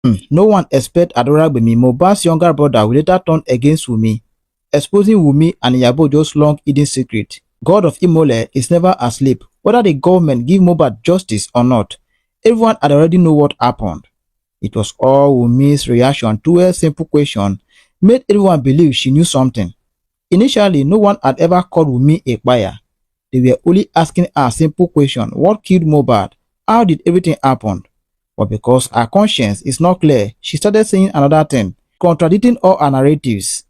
No one expect Afura Mohbad'S younger brother will later turn against Wunmi, exposing Wunmi and Iyabo's long-hidden secret. God of Imole is never asleep. Whether the government give Mohbad justice or not, everyone had already know what happened. It was all Wunmi's reaction to a simple question made everyone believe she knew something. Initially, no one had ever called Wunmi a buyer. They were only asking her a simple question: what killed Mohbad? How did everything happen? But because her conscience is not clear, she started saying another thing, contradicting all her narratives.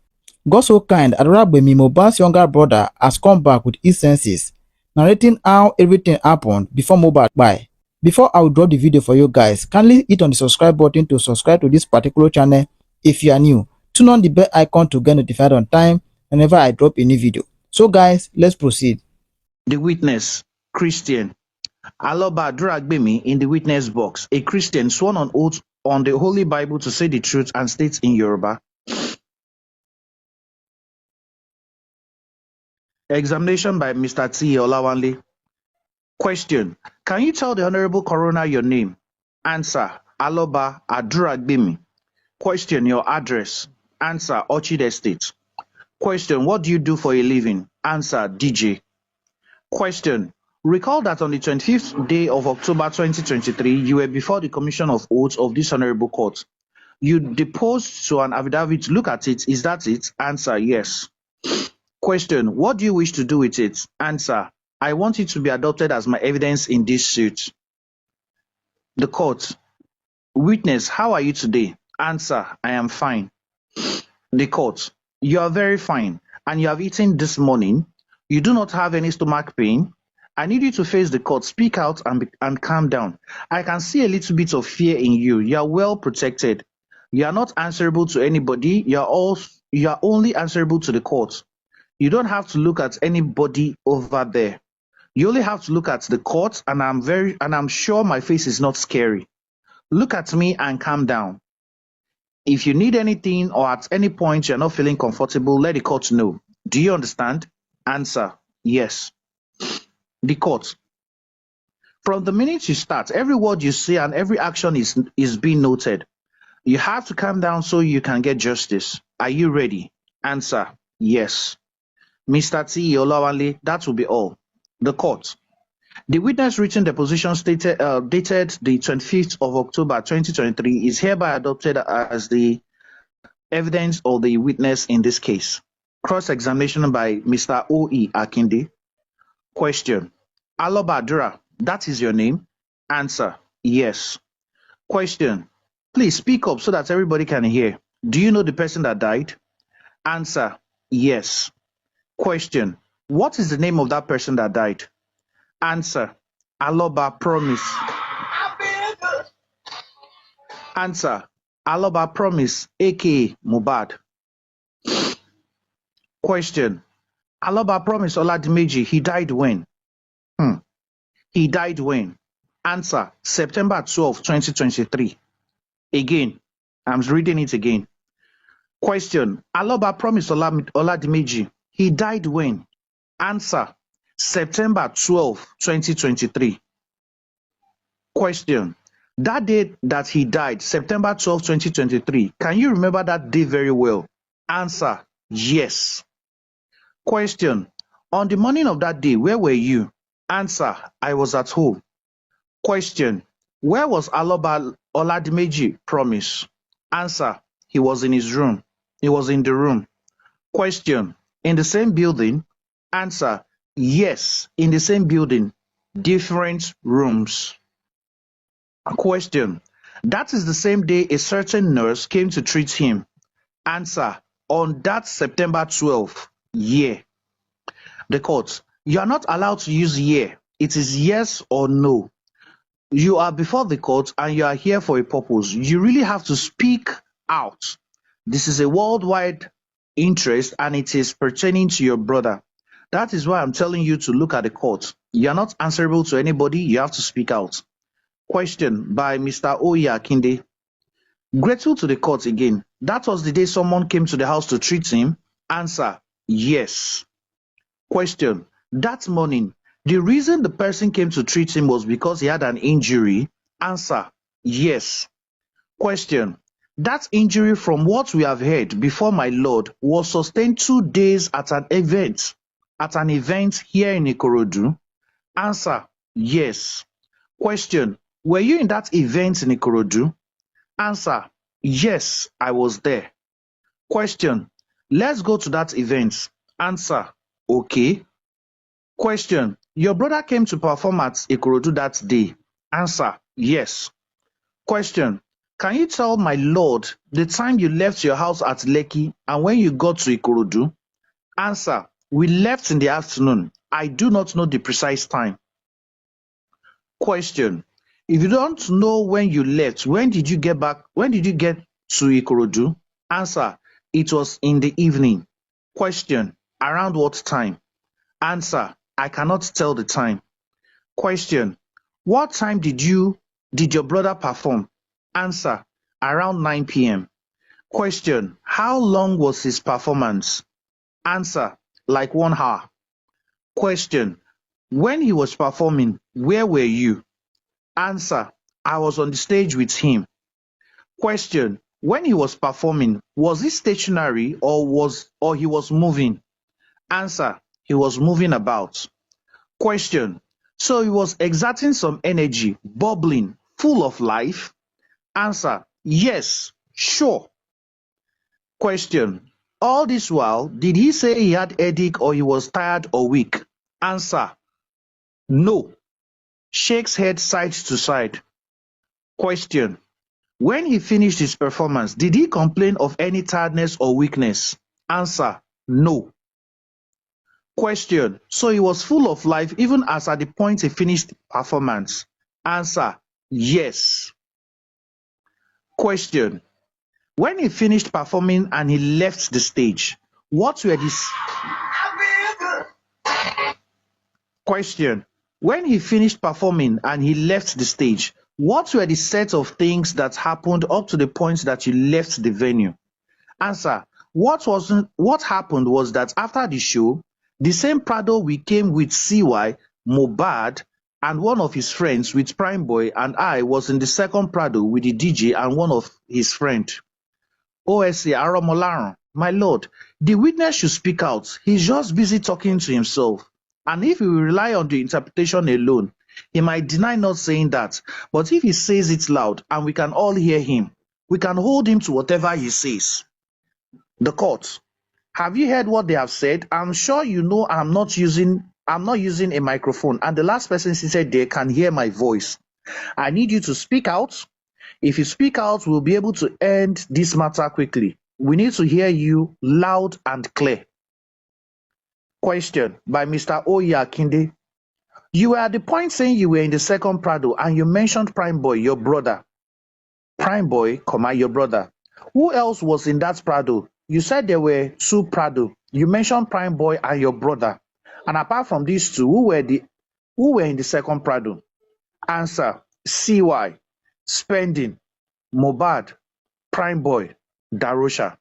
God so kind, Afura Mohbad'S younger brother has come back with his senses, narrating how everything happened before Mohbad died. Before I will drop the video for you guys, kindly hit on the subscribe button to subscribe to this particular channel if you are new. Turn on the bell icon to get notified on time whenever I drop a new video. So guys, let's proceed. The witness, Christian. Aloba Aduragbemi in the witness box, a Christian sworn on oath on the Holy Bible to say the truth and states in Yoruba. Examination by Mr. T. Olawanle. Question: can you tell the Honorable Coroner your name? Answer: Aloba Aduragbemi. Question: your address? Answer: Orchid Estate. Question: what do you do for a living? Answer: DJ. Question: recall that on the 25th day of October 2023, you were before the Commission of Oaths of this Honorable Court. You deposed to an affidavit. Look at it. Is that it? Answer: yes. Question: what do you wish to do with it? Answer: I want it to be adopted as my evidence in this suit. The court. Witness: how are you today? Answer: I am fine. The court. You are very fine, and you have eaten this morning. You do not have any stomach pain. I need you to face the court, speak out and calm down. I can see a little bit of fear in you. You are well protected. You are not answerable to anybody. You are only answerable to the court. You don't have to look at anybody over there. You only have to look at the court, and I'm sure my face is not scary. Look at me and calm down. If you need anything or at any point you're not feeling comfortable, let the court know. Do you understand? Answer: yes. The court. From the minute you start, every word you say and every action is being noted. You have to calm down so you can get justice. Are you ready? Answer: yes. Mr. T. Olawanle, that will be all. The court. The witness written deposition dated the 25th of October 2023 is hereby adopted as the evidence of the witness in this case. Cross-examination by Mr. O.E. Akinde. Question: Aloba Adura, that is your name? Answer: yes. Question: please speak up so that everybody can hear. Do you know the person that died? Answer: yes. Question: what is the name of that person that died? Answer: Aloba Promise. Answer: Aloba Promise, aka Mohbad. Question: Aloba Promise Oladimeji, he died when? He died when? Answer: September 12, 2023. Again, I'm reading it again. Question: Aloba Promise Oladimeji, he died when? Answer: September 12, 2023. Question: that day that he died, September 12, 2023, can you remember that day very well? Answer: yes. Question: on the morning of that day, where were you? Answer: I was at home. Question: where was Aloba Oladimeji Promise? Answer: he was in his room. He was in the room. Question: in the same building? Answer: yes, in the same building, different rooms. Question: that is the same day a certain nurse came to treat him? Answer: on that September 12th year. The court: you are not allowed to use year. It is yes or no. You are before the court and you are here for a purpose. You really have to speak out. This is a worldwide interest and it is pertaining to your brother. That is why I'm telling you to look at the court. You are not answerable to anybody. You have to speak out. Question by Mr. Oye Akinde. Grateful to the court again. That was the day someone came to the house to treat him? Answer: yes. Question: that morning, the reason the person came to treat him was because he had an injury? Answer: yes. Question. That injury, from what we have heard before, my lord, was sustained 2 days at an event here in Ikorodu. Answer. Yes. Question. Were you in that event in Ikorodu? Answer. Yes, I was there. Question. Let's go to that event. Answer. Okay. Question. Your brother came to perform at Ikorodu that day. Answer. Yes. Question. Can you tell my lord the time you left your house at Lekki and when you got to Ikorodu? Answer. We left in the afternoon. I do not know the precise time. Question. If you don't know when you left, when did you get to Ikorodu? Answer. It was in the evening. Question. Around what time? Answer. I cannot tell the time. Question. What time did your brother perform? Answer. Around 9 p.m. Question. How long was his performance? Answer. Like 1 hour. Question. When he was performing, where were you? Answer. I was on the stage with him. Question. When he was performing, was he stationary or he was moving? Answer. He was moving about. Question. So he was exerting some energy, bubbling, full of life? Answer. Yes, sure. Question. All this while, did he say he had headache or he was tired or weak? Answer. No. Shakes head side to side. Question. When he finished his performance, did he complain of any tiredness or weakness? Answer. No. Question. So he was full of life even as at the point he finished performance? Answer. Yes. Question. When he finished performing and he left the stage, what were these? Question. When he finished performing and he left the stage, what were the set of things that happened up to the point that you left the venue? Answer. What happened was that after the show, the same Prado we came with CY, Mohbad, and one of his friends with Prime Boy, and I was in the second Prado with the DJ and one of his friends. OSA Aromolaran, my lord, the witness should speak out. He's just busy talking to himself. And if he will rely on the interpretation alone, he might deny not saying that. But if he says it loud and we can all hear him, we can hold him to whatever he says. The court. Have you heard what they have said? I'm sure you know I'm not using a microphone, and the last person said they can hear my voice. I need you to speak out. If you speak out, we'll be able to end this matter quickly. We need to hear you loud and clear. Question by Mr. Oya Kinde. You were at the point saying you were in the second Prado and you mentioned Prime Boy, your brother. Prime Boy, your brother. Who else was in that Prado? You said there were 2 Prado. You mentioned Prime Boy and your brother. And apart from these 2, who were in the second Prado? Answer. CY, Spending, Mohbad, Prime Boy, Darosha.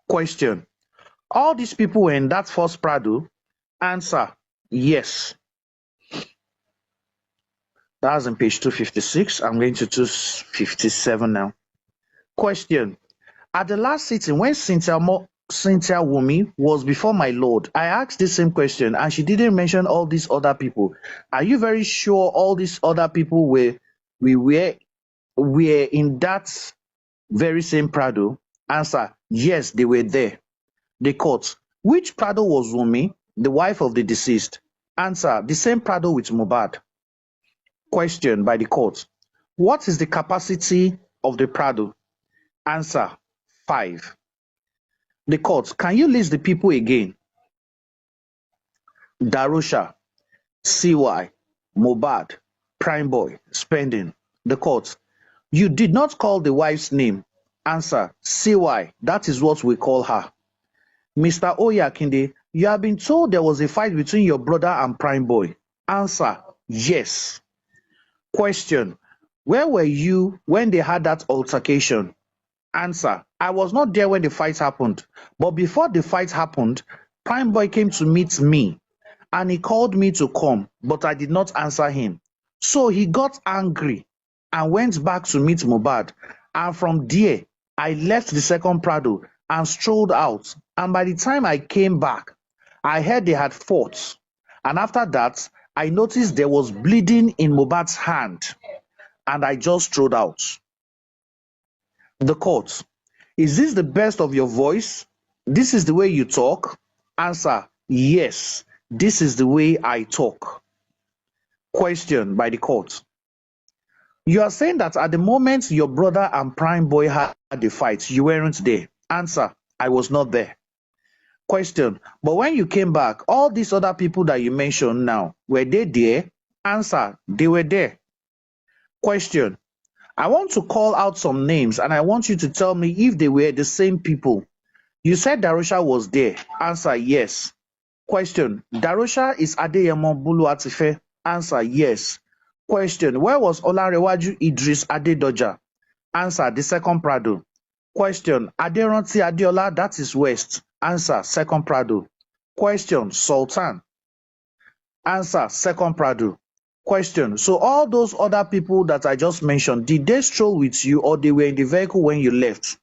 Question. All these people were in that first Prado? Answer. Yes. That's on page 256. I'm going to 257 now. Question. At the last sitting, when Cynthia Wunmi was before my lord, I asked the same question and she didn't mention all these other people. Are you very sure all these other people were in that very same Prado? Answer. Yes, they were there. The court. Which Prado was Wunmi, the wife of the deceased? Answer. The same Prado with Mohbad. Question by the court. What is the capacity of the Prado? Answer. 5. The court. Can you list the people again? Darosha, CY, Mohbad, Prime Boy, Spending. The court. You did not call the wife's name. Answer. CY. That is what we call her. Mr. Oyakinde, you have been told there was a fight between your brother and Prime Boy. Answer. Yes. Question. Where were you when they had that altercation? Answer. I was not there when the fight happened. But before the fight happened, Prime Boy came to meet me and he called me to come, but I did not answer him. So he got angry and went back to meet Mohbad. And from there, I left the second Prado and strolled out. And by the time I came back, I heard they had fought. And after that, I noticed there was bleeding in Mohbad's hand. And I just strolled out. The court: is this the best of your voice? This is the way you talk? Answer: yes, this is the way I talk. Question by the court: you are saying that at the moment your brother and Prime Boy had the fight, you weren't there. Answer: I was not there. Question: but when you came back, all these other people that you mentioned now, were they there? Answer: they were there. Question: I want to call out some names and I want you to tell me if they were the same people. You said Darusha was there. Answer: yes. Question: Darusha is Adeyemo Buluatife. Answer: yes. Question: where was Olarewaju Idris Adedoja? Answer: the second Prado. Question: Aderanti Adeola, that is West. Answer: second Prado. Question: Sultan. Answer: second Prado. Question: so all those other people that I just mentioned, did they stroll with you or they were in the vehicle when you left?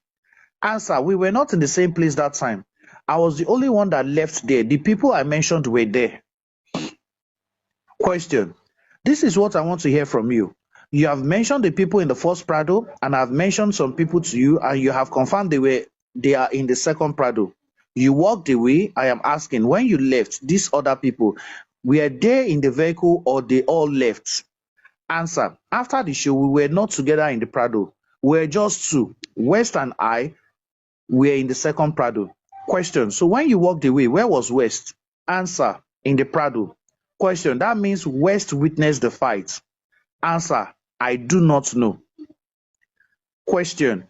Answer: we were not in the same place that time. I was the only one that left there. The people I mentioned were there. Question: this is what I want to hear from you. You have mentioned the people in the first Prado and I've mentioned some people to you and you have confirmed they are in the second Prado. You walked away. I am asking, when you left, these other people, were they in the vehicle or they all left? Answer: after the show, we were not together in the Prado. We were just two. West and I were in the second Prado. Question: so when you walked away, where was West? Answer: in the Prado. Question: that means West witnessed the fight. Answer: I do not know. Question: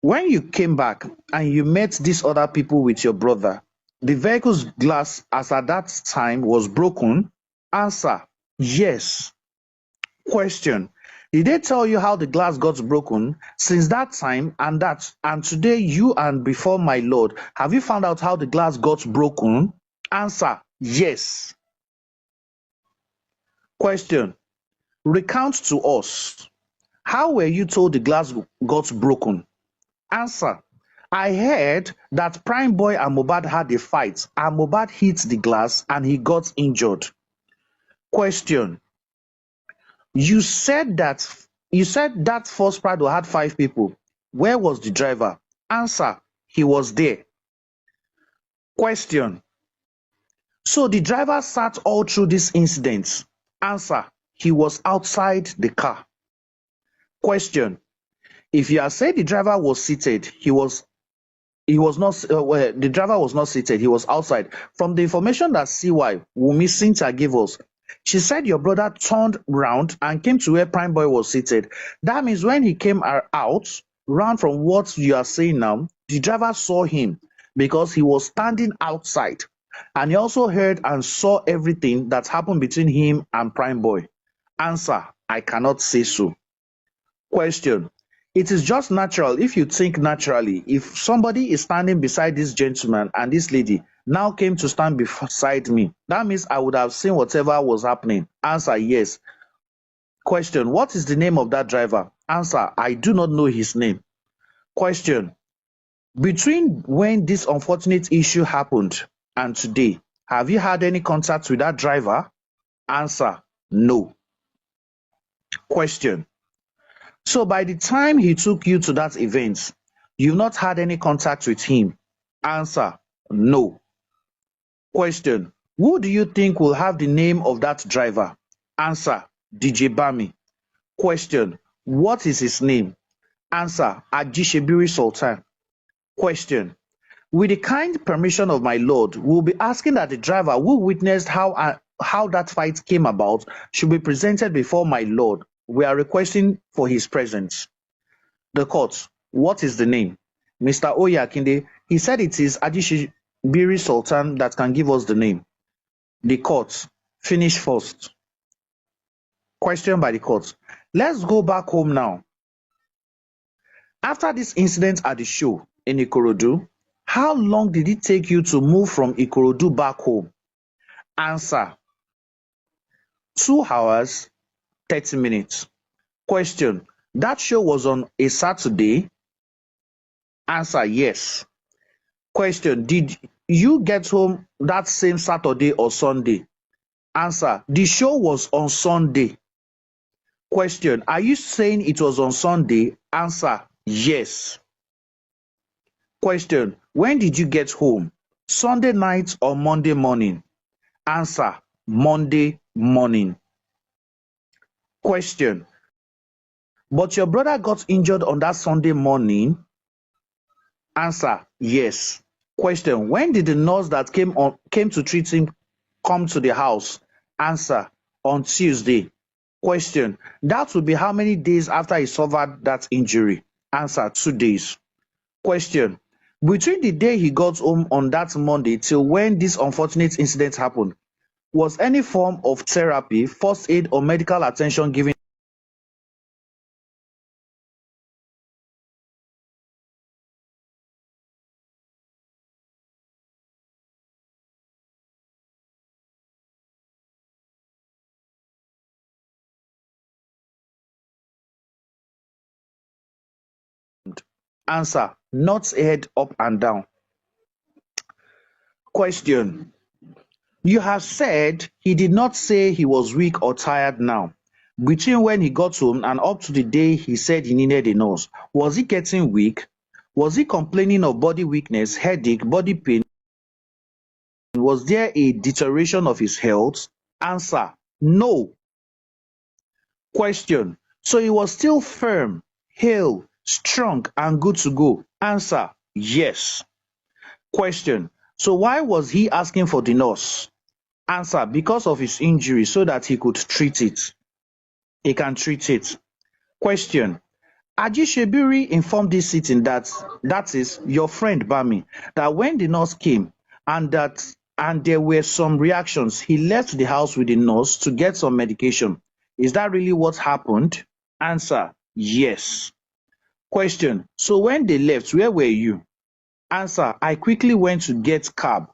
when you came back and you met these other people with your brother, the vehicle's glass as at that time was broken? Answer: yes. Question: did they tell you how the glass got broken? Since that time and today, you and before my Lord, have you found out how the glass got broken? Answer: yes. Question: recount to us. How were you told the glass got broken? Answer: I heard that Prime Boy and Mohbad had a fight and Mohbad hit the glass and he got injured. Question: you said that first Prado had 5 people. Where was the driver? Answer: he was there. Question: so the driver sat all through this incident? Answer: he was outside the car. Question: if you are saying the driver was seated, the driver was not seated, he was outside. From the information that CY Wunmi Cynthia gave us, she said your brother turned round and came to where Prime Boy was seated. That means when he came out, round from what you are saying now, the driver saw him because he was standing outside and he also heard and saw everything that happened between him and Prime Boy. Answer: I cannot say so. Question: it is just natural if you think naturally. If somebody is standing beside this gentleman and this lady now came to stand beside me, that means I would have seen whatever was happening. Answer: yes. Question: what is the name of that driver? Answer: I do not know his name. Question: between when this unfortunate issue happened and today, have you had any contact with that driver? Answer: no. Question: so by the time he took you to that event, you've not had any contact with him? Answer: no. Question: who do you think will have the name of that driver? Answer: DJ Bami. Question: what is his name? Answer: Ajishebiri Sultan. Question: with the kind permission of my Lord, we'll be asking that the driver who witnessed how that fight came about should be presented before my Lord. We are requesting for his presence. The court: what is the name? Mr. Oyakinde, he said it is Ajishebiri Sultan that can give us the name. The court: finish first. Question by the court: let's go back home now. After this incident at the show in Ikorodu, how long did it take you to move from Ikorodu back home? Answer: 2 hours, 30 minutes. Question: that show was on a Saturday? Answer: yes. Question: did you get home that same Saturday or Sunday? Answer: the show was on Sunday. Question: are you saying it was on Sunday? Answer: yes. Question: when did you get home? Sunday night or Monday morning? Answer: Monday morning. Question: but your brother got injured on that Sunday morning? Answer: yes. Question: when did the nurse that came to treat him come to the house? Answer: on Tuesday. Question: that would be how many days after he suffered that injury? Answer: 2 days. Question: between the day he got home on that Monday till when this unfortunate incident happened, was any form of therapy, first aid or medical attention given? Answer: not head up and down. Question: you have said he did not say he was weak or tired now. Between when he got home and up to the day he said he needed a nurse, was he getting weak? Was he complaining of body weakness, headache, body pain? Was there a deterioration of his health? Answer: no. Question: so he was still firm, hale, strong and good to go? Answer: yes. Question: so why was he asking for the nurse? Answer: because of his injury, so that he could treat it. He can treat it. Question: Ajishebiri informed this sitting that is your friend Bami, that when the nurse came and there were some reactions, he left the house with the nurse to get some medication. Is that really what happened? Answer: yes. Question: so when they left, where were you? Answer: I quickly went to get cab.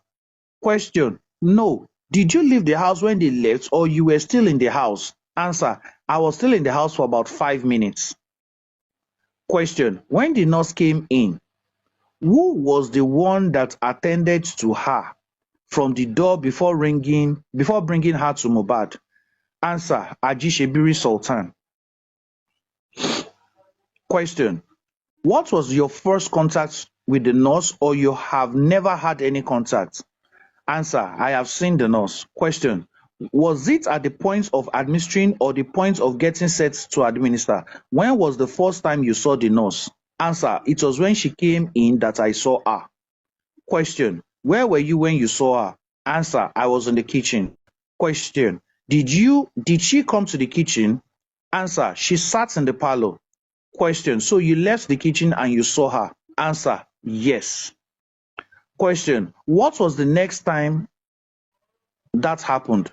Question: no. Did you leave the house when they left or you were still in the house? Answer: I was still in the house for about 5 minutes. Question: when the nurse came in, who was the one that attended to her from the door before bringing her to Mohbad? Answer: Ajishebiri Sultan. Question: what was your first contact with the nurse, or you have never had any contact? Answer: I have seen the nurse. Question: was it at the point of administering or the point of getting set to administer? When was the first time you saw the nurse? Answer: it was when she came in that I saw her. Question: where were you when you saw her? Answer: I was in the kitchen. Question: did she come to the kitchen? Answer: she sat in the parlor. Question: so you left the kitchen and you saw her? Answer: yes. Question: what was the next time that happened?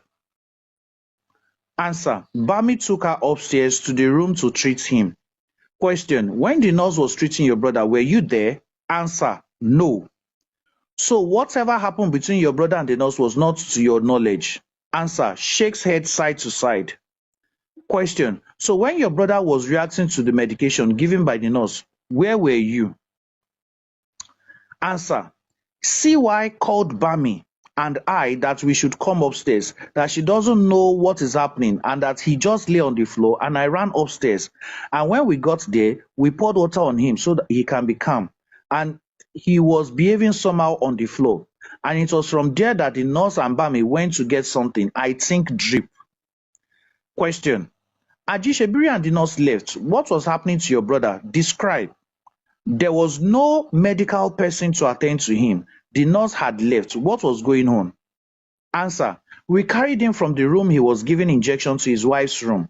Answer: Bami took her upstairs to the room to treat him. Question: when the nurse was treating your brother, were you there? Answer: no. So whatever happened between your brother and the nurse was not to your knowledge? Answer: shakes head side to side. Question: so when your brother was reacting to the medication given by the nurse, where were you? Answer: CY called Bami and I that we should come upstairs, that she doesn't know what is happening and that he just lay on the floor, and I ran upstairs. And when we got there, we poured water on him so that he can be calm. And he was behaving somehow on the floor. And it was from there that the nurse and Bami went to get something, I think drip. Question: Ajishebiri and the nurse left. What was happening to your brother? Describe. There was no medical person to attend to him. The nurse had left. What was going on? Answer: we carried him from the room he was giving injection to his wife's room,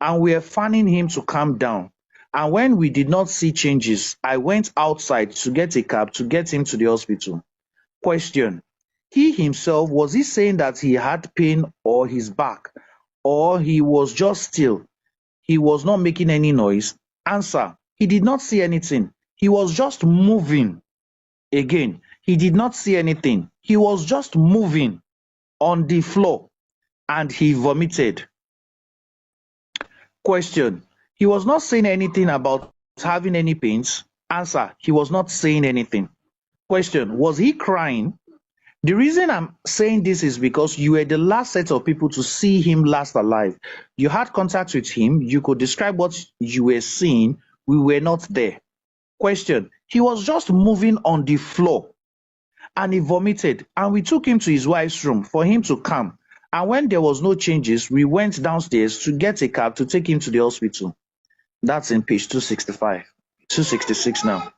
and we were fanning him to calm down. And when we did not see changes, I went outside to get a cab to get him to the hospital. Question: he himself, was he saying that he had pain or his back, or he was just still? He was not making any noise? Answer: he did not see anything. He was just moving. Again, he did not see anything. He was just moving on the floor and he vomited. Question: He was not saying anything about having any pains. Answer, he was not saying anything. Question, was he crying? The reason I'm saying this is because you were the last set of people to see him last alive. You had contact with him. You could describe what you were seeing. We were not there. Question, he was just moving on the floor and he vomited, and we took him to his wife's room for him to calm. And when there was no changes, we went downstairs to get a cab to take him to the hospital. That's in page 265, 266 now.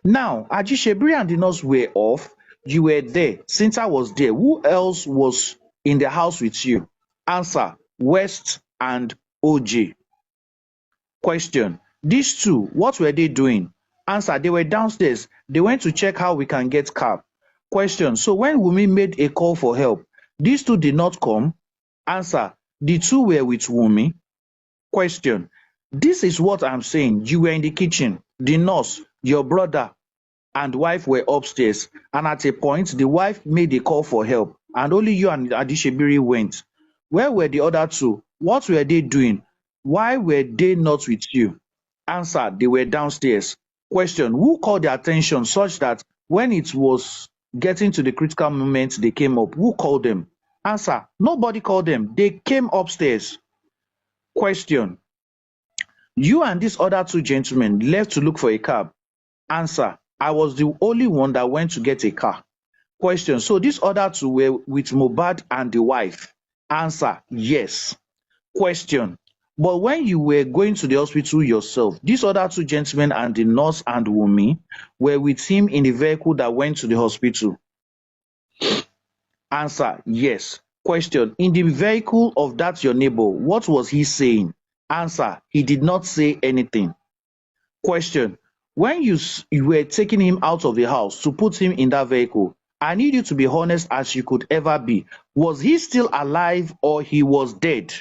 Now, Ajishebiri and the nurse were off. You were there. Cynthia was there. Who else was in the house with you? Answer, West and OJ. Question, these two, what were they doing? Answer, they were downstairs. They went to check how we can get cab. Question, so when Wunmi made a call for help, these two did not come? Answer, the two were with Wunmi. Question, this is what I'm saying. You were in the kitchen. The nurse, your brother, and wife were upstairs, and at a point, the wife made a call for help, and only you and Adishebiri went. Where were the other two? What were they doing? Why were they not with you? Answer, they were downstairs. Question, who called their attention such that when it was getting to the critical moment, they came up? Who called them? Answer, nobody called them. They came upstairs. Question, you and these other two gentlemen left to look for a cab. Answer, I was the only one that went to get a car. Question, so these other two were with Mohbad and the wife. Answer, yes. Question, but when you were going to the hospital yourself, these other two gentlemen and the nurse and Wunmi were with him in the vehicle that went to the hospital. Answer, yes. Question, in the vehicle of that your neighbor, what was he saying? Answer, he did not say anything. Question, when you were taking him out of the house to put him in that vehicle, I need you to be honest as you could ever be. Was he still alive or he was dead?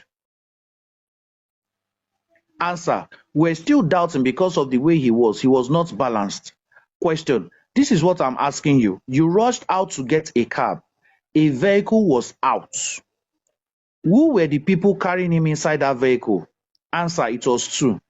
Answer, we're still doubting because of the way he was. He was not balanced. Question, this is what I'm asking you. You rushed out to get a cab. A vehicle was out. Who were the people carrying him inside that vehicle? Answer, it was two.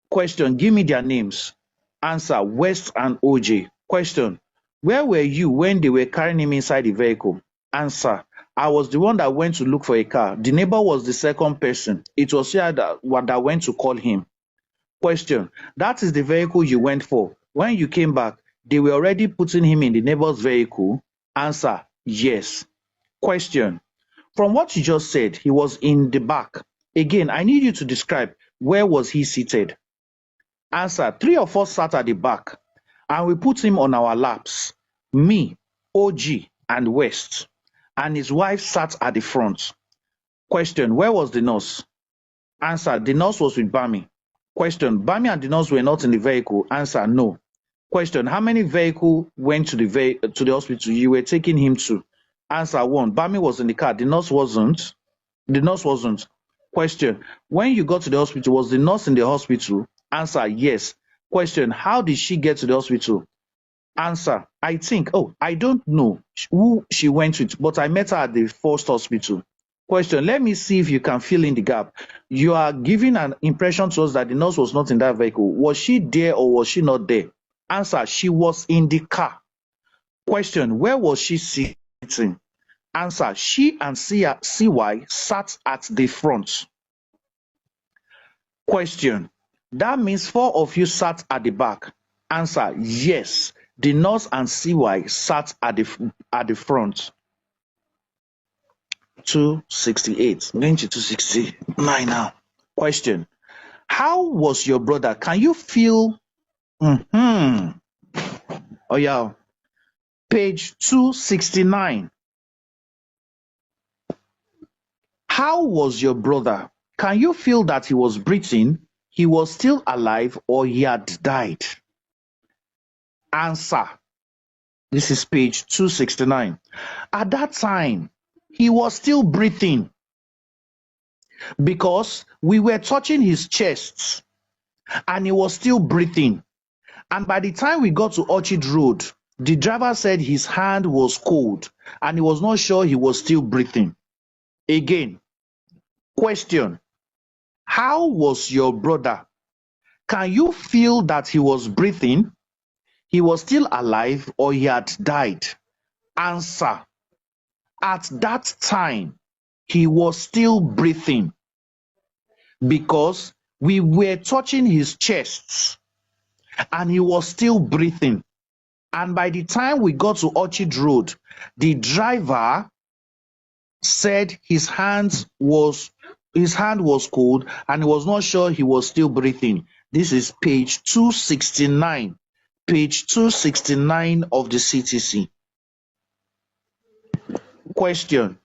Question, give me their names. Answer, West and OJ. Question, where were you when they were carrying him inside the vehicle? Answer, I was the one that went to look for a car. The neighbor was the second person. It was here that went to call him. Question, that is the vehicle you went for. When you came back, they were already putting him in the neighbor's vehicle? Answer, yes. Question, from what you just said, he was in the back. Again, I need you to describe where was he seated. Answer, three of us sat at the back and we put him on our laps. Me, OG, and West. And his wife sat at the front. Question, where was the nurse? Answer, the nurse was with Bami. Question, Bami and the nurse were not in the vehicle. Answer, no. Question, how many vehicles went to the hospital you were taking him to? Answer, one. Bami was in the car. The nurse wasn't. The nurse wasn't. Question, when you got to the hospital, was the nurse in the hospital? Answer, yes. Question, how did she get to the hospital? Answer, I don't know who she went with, but I met her at the first hospital. Question, let me see if you can fill in the gap. You are giving an impression to us that the nurse was not in that vehicle. Was she there or was she not there? Answer, she was in the car. Question, where was she sitting? Answer, she and CY sat at the front. Question, that means four of you sat at the back. Answer, yes. The nurse and CY sat at the front. 268. Going to 269 now. Question, how was your brother? Can you feel? Oh yeah. Page 269. How was your brother? Can you feel that he was breathing, he was still alive, or he had died? Answer. This is page 269. At that time, he was still breathing because we were touching his chest and he was still breathing. And by the time we got to Orchard Road, the driver said his hand was cold and he was not sure he was still breathing. Again, question, how was your brother? Can you feel that he was breathing? He was still alive or he had died? Answer. At that time, he was still breathing because we were touching his chest and he was still breathing. And by the time we got to Orchard Road, the driver said his hand was cold and he was not sure he was still breathing. This is page 269. Page 269 of the CTC. Question.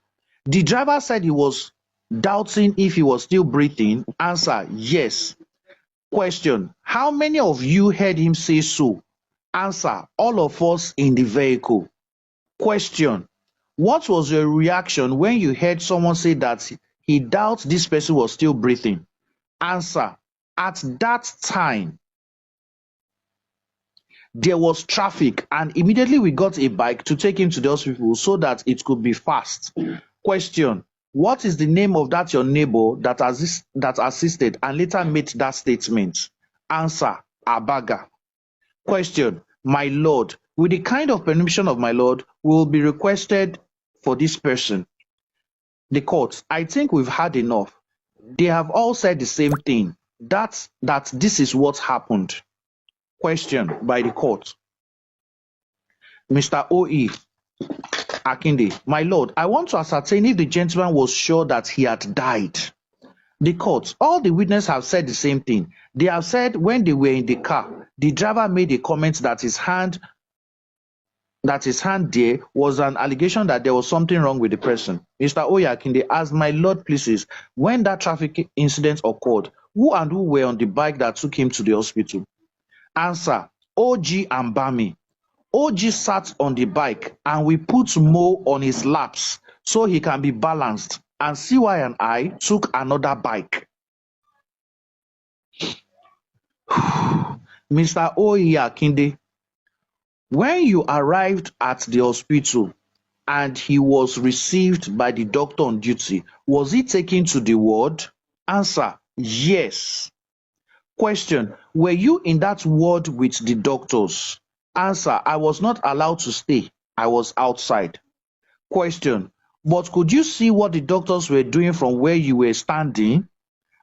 The driver said he was doubting if he was still breathing. Answer, yes. Question. How many of you heard him say so? Answer, all of us in the vehicle. Question. What was your reaction when you heard someone say that he doubts this person was still breathing? Answer, at that time, there was traffic and immediately we got a bike to take him to the hospital so that it could be fast. Question. What is the name of that your neighbor that assisted and later made that statement? Answer, Abaga. Question. My lord, with the kind of permission of my lord, will be requested for this person. The court, I think we've had enough. They have all said the same thing, that this is what happened. Question by the court. Mr. O.E. Akinde, my lord, I want to ascertain if the gentleman was sure that he had died. The court, all the witnesses have said the same thing. They have said when they were in the car, the driver made a comment that his hand there was an allegation that there was something wrong with the person. Mr. Oyakinde, as my lord pleases, when that traffic incident occurred, who were on the bike that took him to the hospital? Answer, OG and Bami. OG sat on the bike and we put Mo on his laps so he can be balanced, and CY and I took another bike. Mr. Oyakinde, when you arrived at the hospital and he was received by the doctor on duty, was he taken to the ward? Answer, yes. Question, were you in that ward with the doctors? Answer, I was not allowed to stay. I was outside. Question, but could you see what the doctors were doing from where you were standing?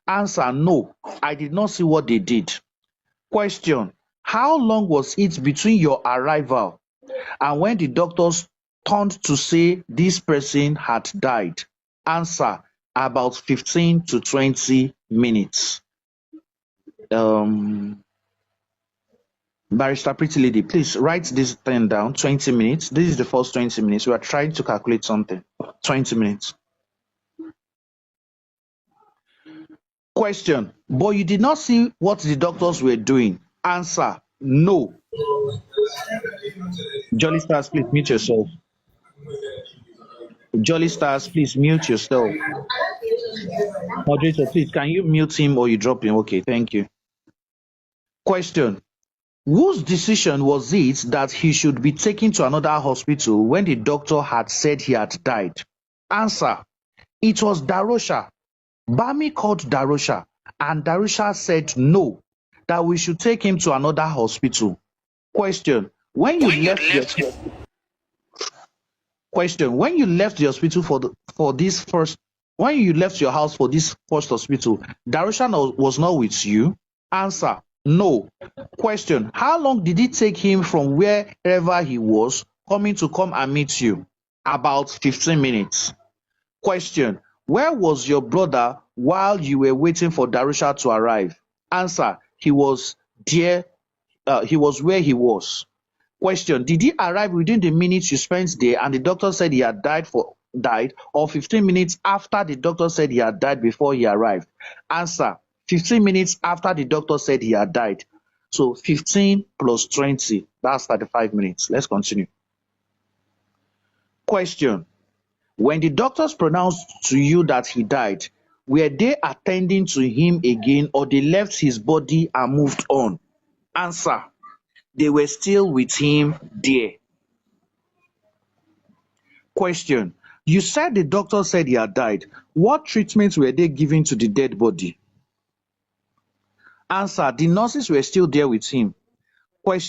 Answer, no, I did not see what they did. Question, how long was it between your arrival and when the doctors turned to say this person had died? Answer, about 15 to 20 minutes. Barrister Pretty Lady, please write this thing down. 20 minutes. This is the first 20 minutes. We are trying to calculate something. 20 minutes. Question, but you did not see what the doctors were doing? Answer, no. Jolly Stars, please mute yourself. Jolly Stars, please mute yourself. Moderator, please, can you mute him or you drop him? Okay, thank you. Question, whose decision was it that he should be taken to another hospital when the doctor had said he had died? Answer, it was Darosha. Bami called Darosha and Darosha said no, that we should take him to another hospital. Question, when you left your hospital when you left your house for this first hospital, Darosha was not with you? Answer, no. Question, how long did it take him from wherever he was come and meet you? About 15 minutes. Question, where was your brother while you were waiting for Darusha to arrive? Answer, he was there. He was where he was. Question, did he arrive within the minutes you spent there and the doctor said he had died, or 15 minutes after the doctor said he had died before he arrived? Answer, 15 minutes after the doctor said he had died. So 15 plus 20, that's 35 minutes. Let's continue. Question, when the doctors pronounced to you that he died, were they attending to him again or they left his body and moved on? Answer, they were still with him there. Question, you said the doctor said he had died. What treatments were they giving to the dead body? Answer: the nurses were still there with him. Question: